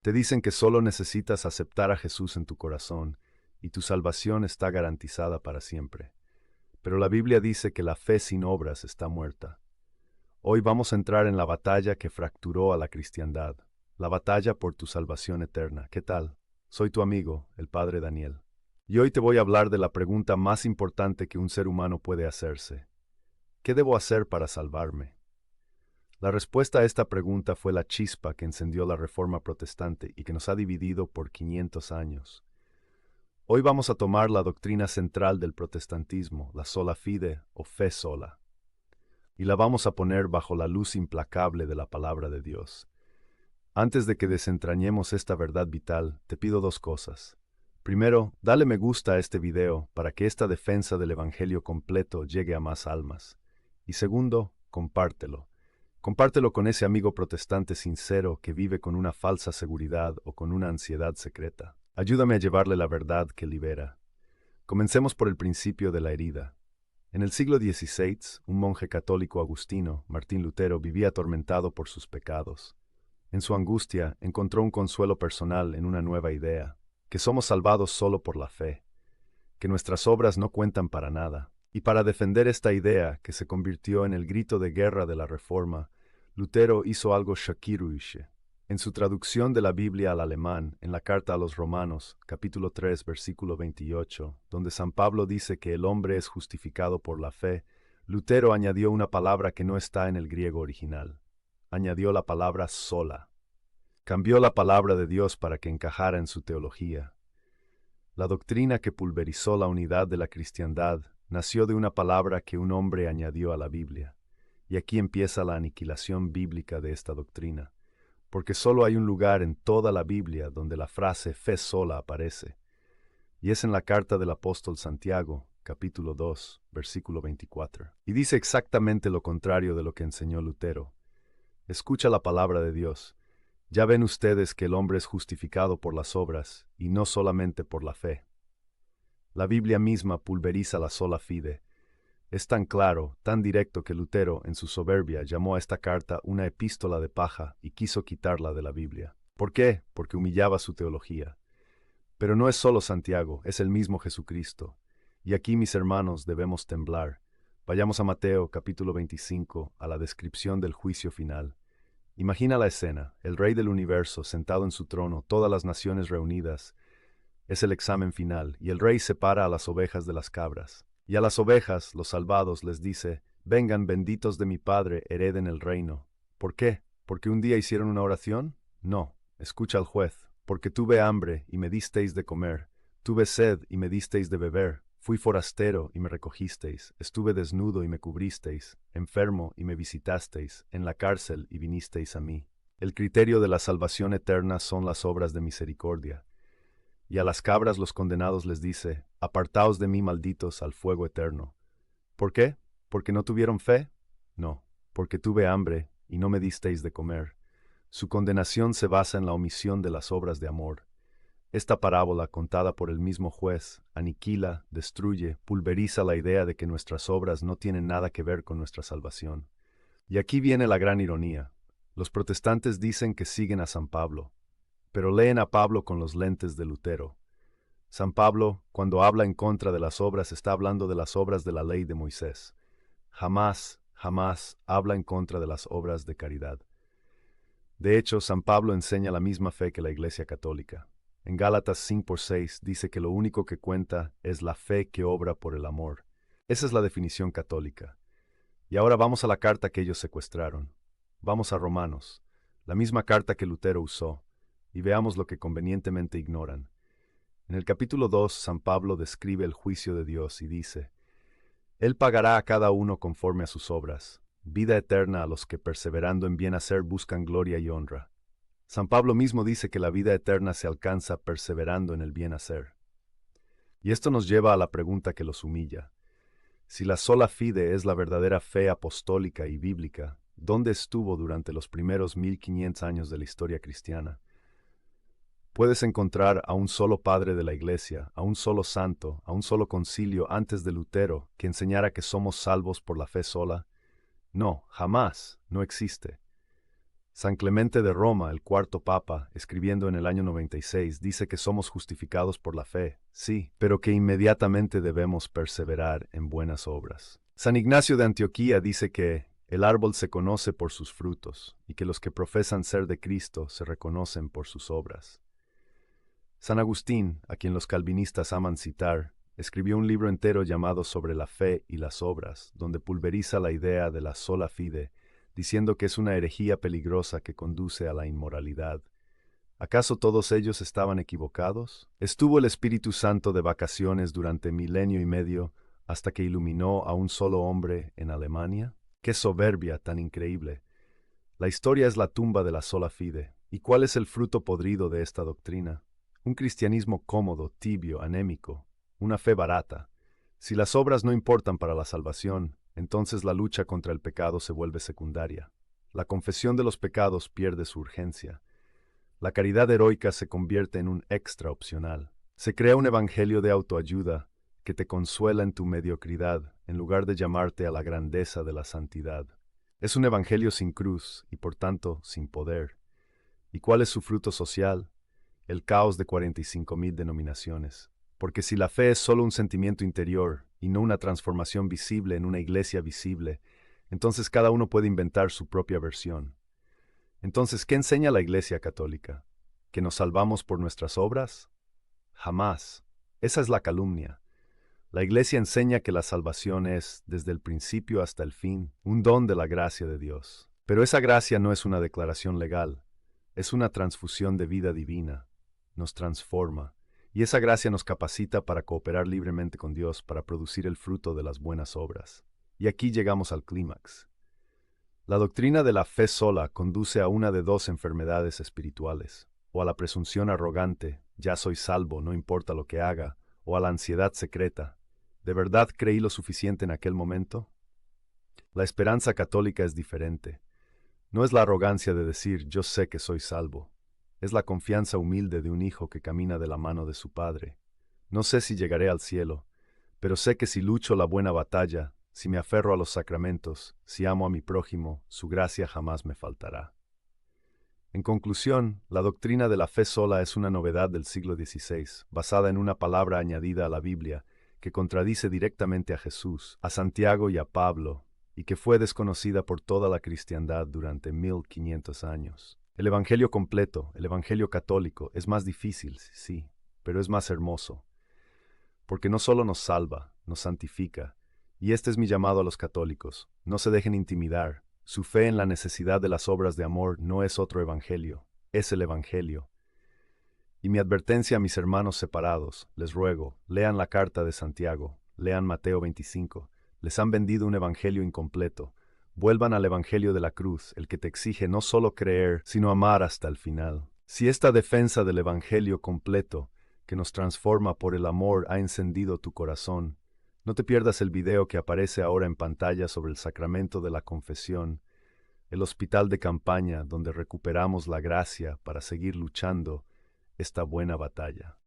Te dicen que solo necesitas aceptar a Jesús en tu corazón y tu salvación está garantizada para siempre. Pero la Biblia dice que la fe sin obras está muerta. Hoy vamos a entrar en la batalla que fracturó a la cristiandad, la batalla por tu salvación eterna. ¿Qué tal? Soy tu amigo, el Padre Daniel. Y hoy te voy a hablar de la pregunta más importante que un ser humano puede hacerse. ¿Qué debo hacer para salvarme? La respuesta a esta pregunta fue la chispa que encendió la Reforma Protestante y que nos ha dividido por 500 años. Hoy vamos a tomar la doctrina central del protestantismo, la sola fide o fe sola, y la vamos a poner bajo la luz implacable de la palabra de Dios. Antes de que desentrañemos esta verdad vital, te pido dos cosas. Primero, dale me gusta a este video para que esta defensa del Evangelio completo llegue a más almas. Y segundo, compártelo. Compártelo con ese amigo protestante sincero que vive con una falsa seguridad o con una ansiedad secreta. Ayúdame a llevarle la verdad que libera. Comencemos por el principio de la herida. En el siglo XVI, un monje católico agustino, Martín Lutero, vivía atormentado por sus pecados. En su angustia, encontró un consuelo personal en una nueva idea, que somos salvados solo por la fe, que nuestras obras no cuentan para nada. Y para defender esta idea, que se convirtió en el grito de guerra de la Reforma, Lutero hizo algo shakiruische. En su traducción de la Biblia al alemán, en la carta a los Romanos, capítulo 3, versículo 28, donde San Pablo dice que el hombre es justificado por la fe, Lutero añadió una palabra que no está en el griego original. Añadió la palabra sola. Cambió la palabra de Dios para que encajara en su teología. La doctrina que pulverizó la unidad de la cristiandad nació de una palabra que un hombre añadió a la Biblia. Y aquí empieza la aniquilación bíblica de esta doctrina, porque solo hay un lugar en toda la Biblia donde la frase fe sola aparece, y es en la carta del apóstol Santiago, capítulo 2, versículo 24. Y dice exactamente lo contrario de lo que enseñó Lutero. Escucha la palabra de Dios. Ya ven ustedes que el hombre es justificado por las obras, y no solamente por la fe. La Biblia misma pulveriza la sola fide. Es tan claro, tan directo que Lutero, en su soberbia, llamó a esta carta una epístola de paja y quiso quitarla de la Biblia. ¿Por qué? Porque humillaba su teología. Pero no es solo Santiago, es el mismo Jesucristo. Y aquí, mis hermanos, debemos temblar. Vayamos a Mateo, capítulo 25, a la descripción del juicio final. Imagina la escena, el Rey del universo sentado en su trono, todas las naciones reunidas. Es el examen final, y el Rey separa a las ovejas de las cabras. Y a las ovejas, los salvados, les dice, vengan benditos de mi Padre, hereden el reino. ¿Por qué? ¿Porque un día hicieron una oración? No, escucha al juez. Porque tuve hambre y me disteis de comer, tuve sed y me disteis de beber, fui forastero y me recogisteis, estuve desnudo y me cubristeis, enfermo y me visitasteis, en la cárcel y vinisteis a mí. El criterio de la salvación eterna son las obras de misericordia. Y a las cabras los condenados les dice, apartaos de mí, malditos, al fuego eterno. ¿Por qué? ¿Porque no tuvieron fe? No, porque tuve hambre y no me disteis de comer. Su condenación se basa en la omisión de las obras de amor. Esta parábola, contada por el mismo juez, aniquila, destruye, pulveriza la idea de que nuestras obras no tienen nada que ver con nuestra salvación. Y aquí viene la gran ironía. Los protestantes dicen que siguen a San Pablo, pero leen a Pablo con los lentes de Lutero. San Pablo, cuando habla en contra de las obras, está hablando de las obras de la ley de Moisés. Jamás, jamás habla en contra de las obras de caridad. De hecho, San Pablo enseña la misma fe que la Iglesia Católica. En Gálatas 5:6 dice que lo único que cuenta es la fe que obra por el amor. Esa es la definición católica. Y ahora vamos a la carta que ellos secuestraron. Vamos a Romanos, la misma carta que Lutero usó, y veamos lo que convenientemente ignoran. En el capítulo 2, San Pablo describe el juicio de Dios y dice, Él pagará a cada uno conforme a sus obras, vida eterna a los que perseverando en bien hacer buscan gloria y honra. San Pablo mismo dice que la vida eterna se alcanza perseverando en el bien hacer. Y esto nos lleva a la pregunta que los humilla. Si la sola fide es la verdadera fe apostólica y bíblica, ¿dónde estuvo durante los primeros 1500 años de la historia cristiana? Puedes encontrar a un solo padre de la Iglesia, a un solo santo, a un solo concilio antes de Lutero que enseñara que somos salvos por la fe sola. No, jamás, no existe. San Clemente de Roma, el cuarto papa, escribiendo en el año 96, dice que somos justificados por la fe, sí, pero que inmediatamente debemos perseverar en buenas obras. San Ignacio de Antioquía dice que el árbol se conoce por sus frutos, y que los que profesan ser de Cristo se reconocen por sus obras. San Agustín, a quien los calvinistas aman citar, escribió un libro entero llamado Sobre la fe y las obras, donde pulveriza la idea de la sola fide, diciendo que es una herejía peligrosa que conduce a la inmoralidad. ¿Acaso todos ellos estaban equivocados? ¿Estuvo el Espíritu Santo de vacaciones durante milenio y medio hasta que iluminó a un solo hombre en Alemania? ¡Qué soberbia tan increíble! La historia es la tumba de la sola fide. ¿Y cuál es el fruto podrido de esta doctrina? Un cristianismo cómodo, tibio, anémico, una fe barata. Si las obras no importan para la salvación, entonces la lucha contra el pecado se vuelve secundaria. La confesión de los pecados pierde su urgencia. La caridad heroica se convierte en un extra opcional. Se crea un evangelio de autoayuda que te consuela en tu mediocridad en lugar de llamarte a la grandeza de la santidad. Es un evangelio sin cruz y por tanto sin poder. ¿Y cuál es su fruto social? El caos de 45,000 denominaciones. Porque si la fe es solo un sentimiento interior y no una transformación visible en una iglesia visible, entonces cada uno puede inventar su propia versión. Entonces, ¿qué enseña la Iglesia Católica? ¿Que nos salvamos por nuestras obras? Jamás. Esa es la calumnia. La Iglesia enseña que la salvación es, desde el principio hasta el fin, un don de la gracia de Dios. Pero esa gracia no es una declaración legal, es una transfusión de vida divina. Nos transforma, y esa gracia nos capacita para cooperar libremente con Dios para producir el fruto de las buenas obras. Y aquí llegamos al clímax. La doctrina de la fe sola conduce a una de dos enfermedades espirituales, o a la presunción arrogante, ya soy salvo, no importa lo que haga, o a la ansiedad secreta, ¿de verdad creí lo suficiente en aquel momento? La esperanza católica es diferente. No es la arrogancia de decir yo sé que soy salvo, es la confianza humilde de un hijo que camina de la mano de su padre. No sé si llegaré al cielo, pero sé que si lucho la buena batalla, si me aferro a los sacramentos, si amo a mi prójimo, su gracia jamás me faltará. En conclusión, la doctrina de la fe sola es una novedad del siglo XVI, basada en una palabra añadida a la Biblia, que contradice directamente a Jesús, a Santiago y a Pablo, y que fue desconocida por toda la cristiandad durante 1500 años. El Evangelio completo, el Evangelio católico, es más difícil, sí, pero es más hermoso, porque no solo nos salva, nos santifica, y este es mi llamado a los católicos, no se dejen intimidar. Su fe en la necesidad de las obras de amor no es otro evangelio, es el evangelio. Y mi advertencia a mis hermanos separados, les ruego, lean la carta de Santiago, lean Mateo 25, les han vendido un evangelio incompleto, vuelvan al evangelio de la cruz, el que te exige no solo creer, sino amar hasta el final. Si esta defensa del evangelio completo, que nos transforma por el amor, ha encendido tu corazón, no te pierdas el video que aparece ahora en pantalla sobre el sacramento de la confesión, el hospital de campaña donde recuperamos la gracia para seguir luchando esta buena batalla.